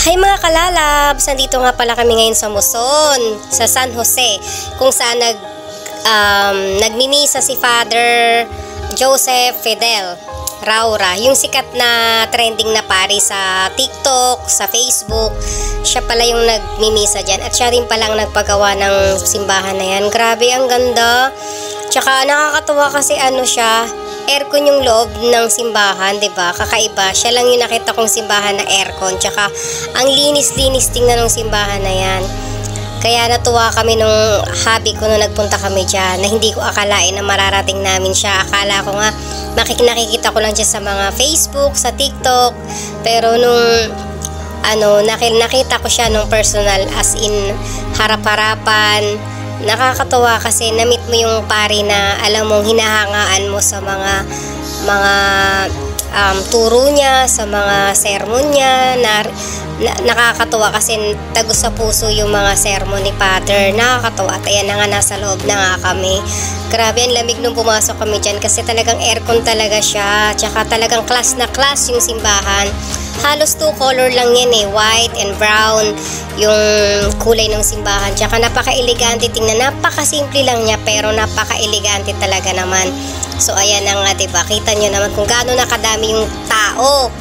Hi mga kalalabs! Nandito nga pala kami ngayon sa Muson, sa San Jose, kung saan nagmimisa si Father Joseph Fidel Raura, yung sikat na trending na pari sa TikTok, sa Facebook. Siya pala yung nagmimisa dyan at siya rin palang nagpagawa ng simbahan na yan. Grabe, ang ganda. Tsaka nakakatuwa kasi siya, aircon yung loob ng simbahan, 'di ba? Kakaiba. Siya lang yung nakita kong simbahan na aircon. Tsaka ang linis-linis tingnan ng simbahan na 'yan. Kaya natuwa kami nung hobby ko nung nagpunta kami diyan, na hindi ko akalain na mararating namin siya. Akala ko nga nakikita ko lang siya sa mga Facebook, sa TikTok. Pero nung nakita ko siya nung personal, as in harap-harapan. Nakakatuwa kasi na-meet mo yung pari na alam mong hinahangaan mo sa mga turo niya, sa mga sermon niya. Nakakatuwa kasi tagos sa puso yung mga sermon ni Father. Nakakatuwa at ayan na nga, nasa loob na nga kami. Grabe, ang lamig nung pumasok kami dyan kasi talagang aircon talaga siya. Tsaka talagang class na class yung simbahan. Halos 2 color lang yan white and brown yung kulay ng simbahan. Tsaka napaka-elegante tingnan, napaka-simple lang niya pero napaka-elegante talaga naman. So ayan na nga, diba? Kita nyo naman kung gaano nakadami yung tao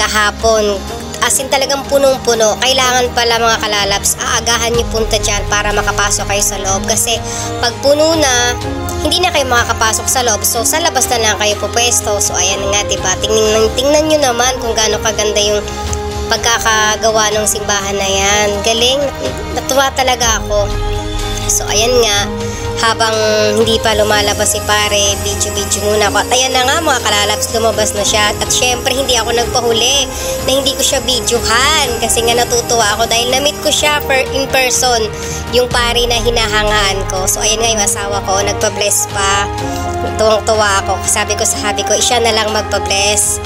kahapon. As in talagang punong-puno. Kailangan pala mga kalalabs, aagahan nyo punta dyan para makapasok kayo sa loob. Kasi pag puno na, hindi na kayo makakapasok sa loob. So sa labas na lang kayo pupwesto. So ayan nga, diba? Tingnan nyo naman kung gaano kaganda yung pagkakagawa ng simbahan na yan. Galing. Natuwa talaga ako. So ayan nga, habang hindi pa lumalabas si pare, video muna ako. At ayan na nga mga kalalabs, lumabas na siya. At syempre hindi ako nagpahuli na hindi ko siya videohan, kasi nga natutuwa ako dahil na-meet ko siya in person, yung pare na hinahangaan ko. So ayan nga yung asawa ko, nagpa-bless pa. Tuwang-tuwa ako. Sabi ko sa hubby ko, siya na lang magpa-bless.